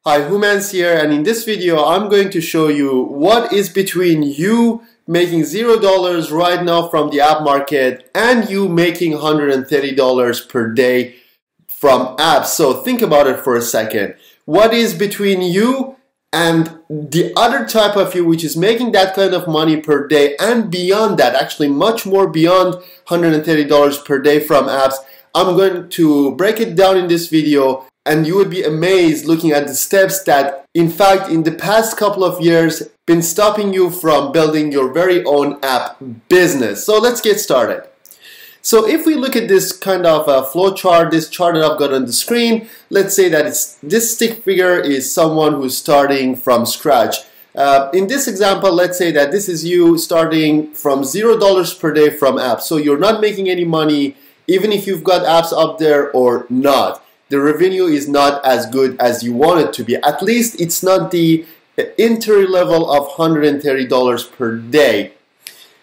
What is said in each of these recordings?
Hi, Humans here, and in this video I'm going to show you what is between you making $0 right now from the app market and you making $130 per day from apps. So think about it for a second. What is between you and the other type of you which is making that kind of money per day and beyond that, actually much more beyond $130 per day from apps? I'm going to break it down in this video, and you would be amazed looking at the steps that, in fact, in the past couple of years, been stopping you from building your very own app business. So let's get started. So if we look at this kind of flow chart, this chart that I've got on the screen, let's say that this stick figure is someone who's starting from scratch. In this example, let's say that this is you starting from $0 per day from apps. So you're not making any money, even if you've got apps up there or not. The revenue is not as good as you want it to be. At least it's not the entry level of $130 per day.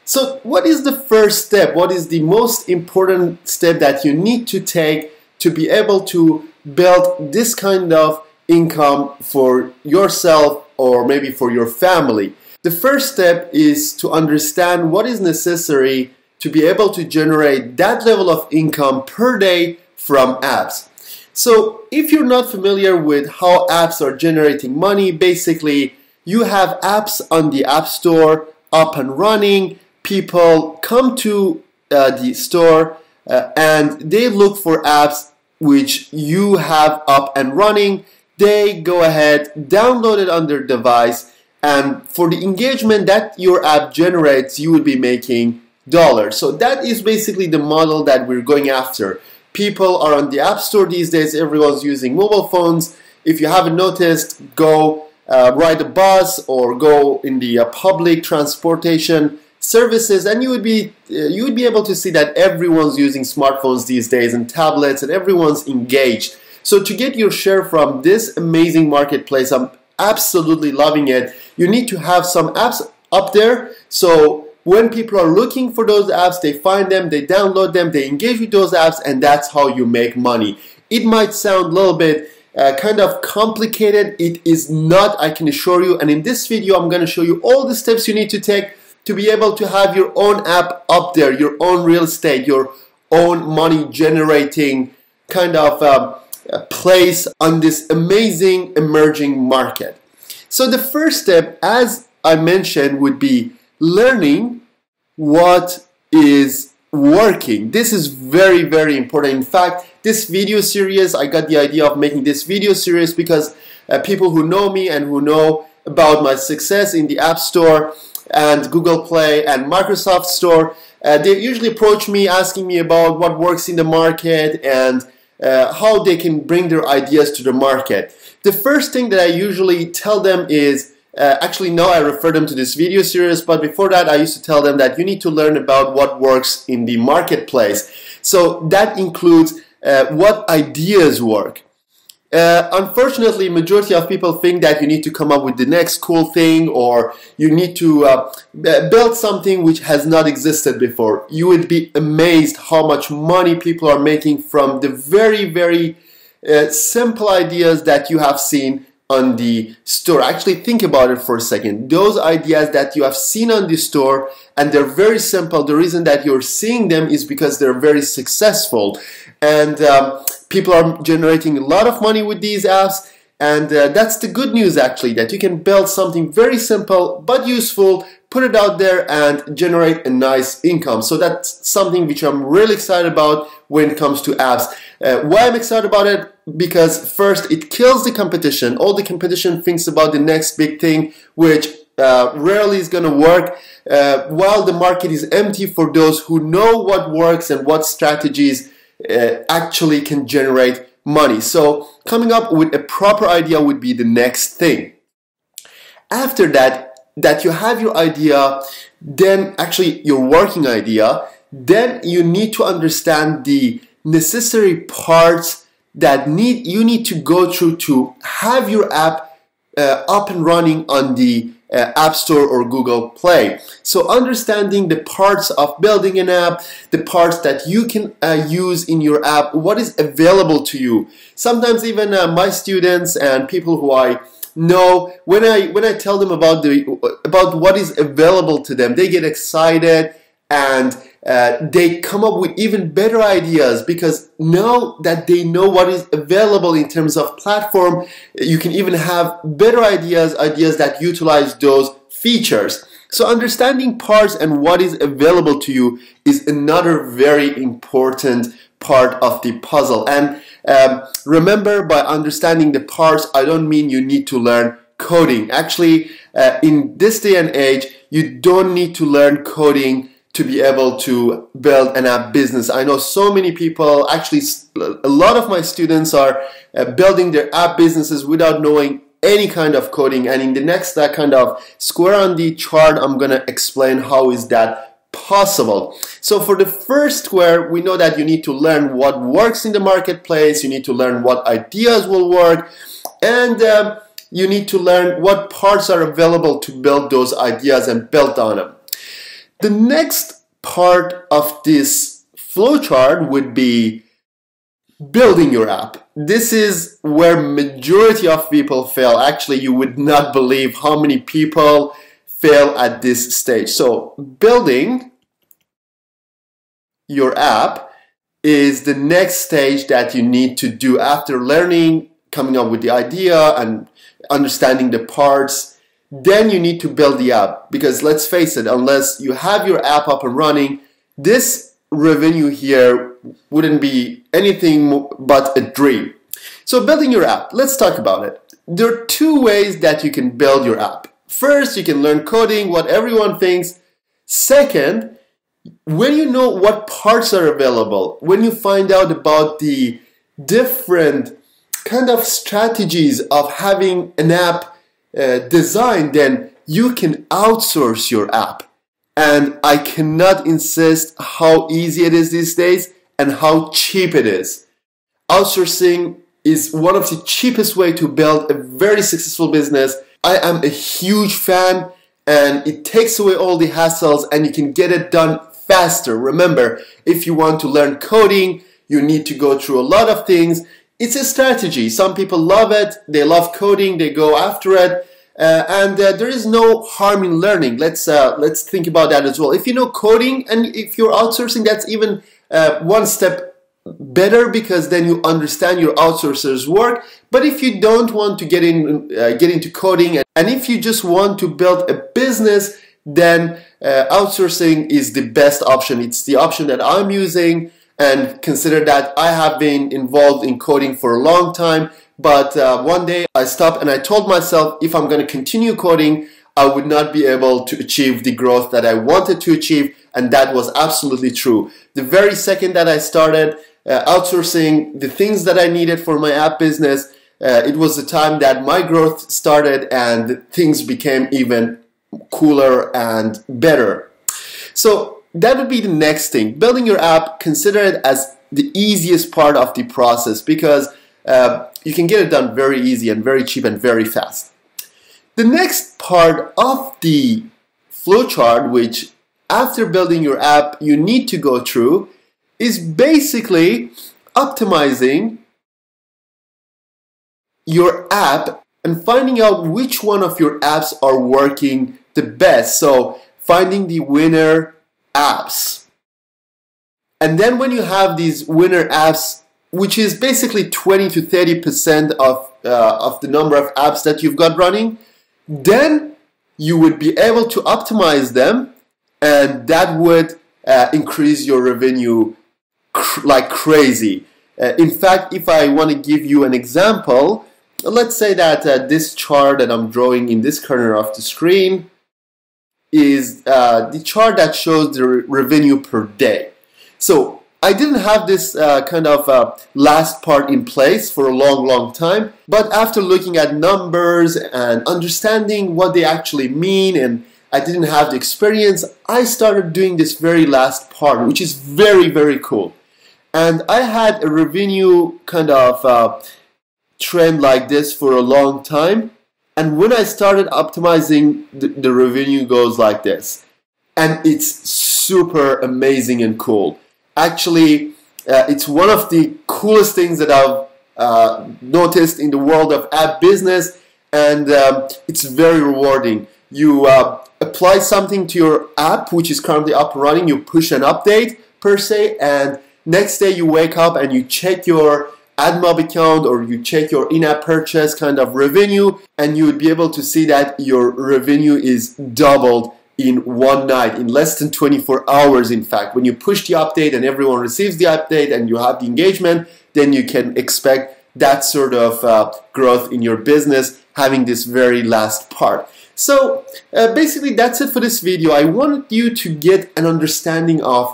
So what is the first step? What is the most important step that you need to take to be able to build this kind of income for yourself or maybe for your family? The first step is to understand what is necessary to be able to generate that level of income per day from apps. So if you're not familiar with how apps are generating money, basically you have apps on the App Store up and running. People come to the store and they look for apps which you have up and running. They go ahead, download it on their device, and for the engagement that your app generates, you will be making dollars. So that is basically the model that we're going after. People are on the App Store these days. Everyone's using mobile phones. If you haven't noticed, go ride a bus or go in the public transportation services, and you would be able to see that everyone's using smartphones these days and tablets, and everyone's engaged. So to get your share from this amazing marketplace, I'm absolutely loving it. You need to have some apps up there, so when people are looking for those apps, they find them, they download them, they engage with those apps, and that's how you make money. It might sound a little bit kind of complicated. It is not, I can assure you. And in this video, I'm going to show you all the steps you need to take to be able to have your own app up there, your own real estate, your own money generating kind of place on this amazing emerging market. So the first step, as I mentioned, would be learning what is working. This is very, very important. In fact, this video series, I got the idea of making this video series because people who know me and who know about my success in the App Store and Google Play and Microsoft Store, they usually approach me asking me about what works in the market and how they can bring their ideas to the market. The first thing that I usually tell them is, actually, now I refer them to this video series, but before that I used to tell them that you need to learn about what works in the marketplace. So that includes what ideas work. Unfortunately, majority of people think that you need to come up with the next cool thing, or you need to build something which has not existed before. You would be amazed how much money people are making from the very, very simple ideas that you have seen on the store. Actually, think about it for a second. Those ideas that you have seen on the store, and they're very simple. The reason that you're seeing them is because they're very successful, and people are generating a lot of money with these apps. And that's the good news, actually, that you can build something very simple but useful, put it out there, and generate a nice income. So that's something which I'm really excited about when it comes to apps. Why I'm excited about it? Because first, it kills the competition. All the competition thinks about the next big thing, which rarely is going to work, while the market is empty for those who know what works and what strategies actually can generate money. So coming up with a proper idea would be the next thing. After that you have your idea, then actually your working idea, then you need to understand the necessary parts that you need to go through to have your app up and running on the App Store or Google Play. So understanding the parts of building an app, the parts that you can use in your app, what is available to you. Sometimes even my students and people who I know, when I tell them about what is available to them, they get excited and they come up with even better ideas, because now that they know what is available in terms of platform, you can even have better ideas that utilize those features. So understanding parts and what is available to you is another very important part of the puzzle. And remember, by understanding the parts, I don't mean you need to learn coding. Actually, in this day and age, you don't need to learn coding to be able to build an app business. I know so many people, actually a lot of my students are building their app businesses without knowing any kind of coding. And in the next kind of square on the chart, I'm going to explain how is that possible. So for the first square, we know that you need to learn what works in the marketplace, you need to learn what ideas will work, and you need to learn what parts are available to build those ideas and build on them. The next part of this flowchart would be building your app. This is where majority of people fail. Actually, you would not believe how many people fail at this stage. So building your app is the next stage that you need to do after learning, coming up with the idea and understanding the parts. Then you need to build the app, because let's face it, unless you have your app up and running, this revenue here wouldn't be anything but a dream. So building your app, let's talk about it. There are two ways that you can build your app. First, you can learn coding, what everyone thinks. Second, when you know what parts are available, when you find out about the different kind of strategies of having an app design, then you can outsource your app. And I cannot insist how easy it is these days and how cheap it is. Outsourcing is one of the cheapest way to build a very successful business. I am a huge fan, and it takes away all the hassles and you can get it done faster. Remember, if you want to learn coding, you need to go through a lot of things. It's a strategy. Some people love it. They love coding. They go after it. And there is no harm in learning. Let's think about that as well. If you know coding and if you're outsourcing, that's even one step better, because then you understand your outsourcer's work. But if you don't want to get into coding, and if you just want to build a business, then outsourcing is the best option. It's the option that I'm using. And consider that I have been involved in coding for a long time, but one day I stopped and I told myself, if I'm going to continue coding, I would not be able to achieve the growth that I wanted to achieve, and that was absolutely true. The very second that I started outsourcing the things that I needed for my app business, it was the time that my growth started and things became even cooler and better. So that would be the next thing. Building your app, consider it as the easiest part of the process, because you can get it done very easy and very cheap and very fast. The next part of the flowchart, which after building your app you need to go through, is basically optimizing your app and finding out which one of your apps are working the best. So finding the winner apps. And then when you have these winner apps, which is basically 20 to 30% of the number of apps that you've got running, then you would be able to optimize them, and that would increase your revenue like crazy. In fact, if I want to give you an example, let's say that this chart that I'm drawing in this corner of the screen is the chart that shows the revenue per day. So I didn't have this kind of last part in place for a long time, but after looking at numbers and understanding what they actually mean, and I didn't have the experience, I started doing this very last part, which is very cool. And I had a revenue kind of trend like this for a long time. And when I started optimizing, the revenue goes like this. And it's super amazing and cool. Actually, it's one of the coolest things that I've noticed in the world of app business, and it's very rewarding. You apply something to your app, which is currently up and running, you push an update per se, and next day you wake up and you check your AdMob account or you check your in-app purchase kind of revenue, and you would be able to see that your revenue is doubled in one night, in less than 24 hours. In fact, when you push the update and everyone receives the update and you have the engagement, then you can expect that sort of growth in your business, having this very last part. So basically that's it for this video. I wanted you to get an understanding of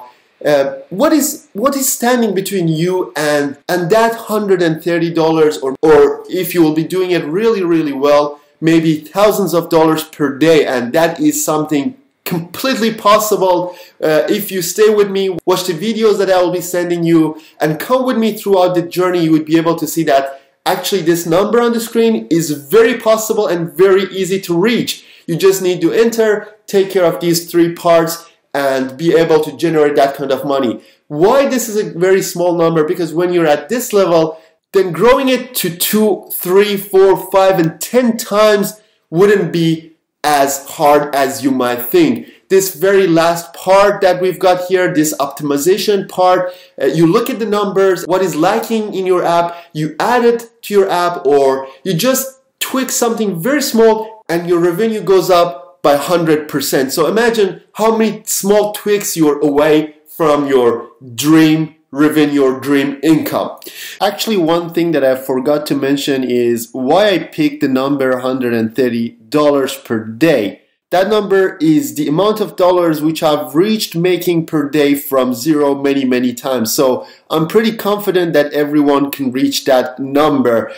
what is standing between you and that $130, or if you will be doing it really well, maybe thousands of dollars per day. And that is something completely possible if you stay with me, watch the videos that I will be sending you, and come with me throughout the journey. You would be able to see that actually this number on the screen is very possible and very easy to reach. You just need to enter, take care of these three parts, and be able to generate that kind of money. Why this is a very small number? Because when you're at this level, then growing it to 2, 3, 4, 5, and 10 times wouldn't be as hard as you might think. This very last part that we've got here, this optimization part, you look at the numbers, what is lacking in your app, you add it to your app, or you just tweak something very small and your revenue goes up by 100%. So imagine how many small tweaks you're away from your dream revenue or dream income. Actually, one thing that I forgot to mention is why I picked the number $130 per day. That number is the amount of dollars which I've reached making per day from zero many times. So I'm pretty confident that everyone can reach that number.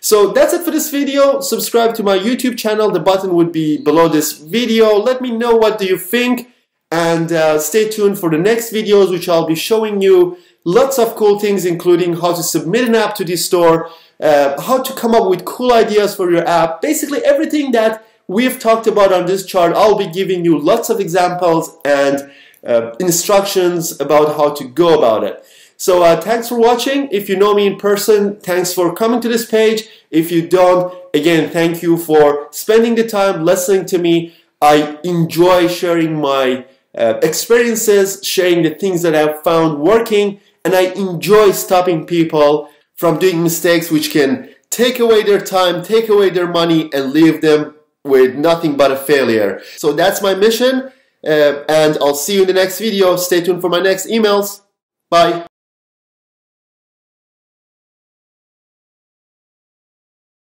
So that's it for this video. Subscribe to my YouTube channel. The button would be below this video. Let me know what do you think, and stay tuned for the next videos, which I'll be showing you lots of cool things, including how to submit an app to the store, how to come up with cool ideas for your app. Basically everything that we've talked about on this chart, I'll be giving you lots of examples and instructions about how to go about it. So thanks for watching. If you know me in person, thanks for coming to this page. If you don't, again, thank you for spending the time listening to me. I enjoy sharing my experiences, sharing the things that I've found working, and I enjoy stopping people from doing mistakes which can take away their time, take away their money, and leave them with nothing but a failure. So that's my mission, and I'll see you in the next video. Stay tuned for my next emails. Bye.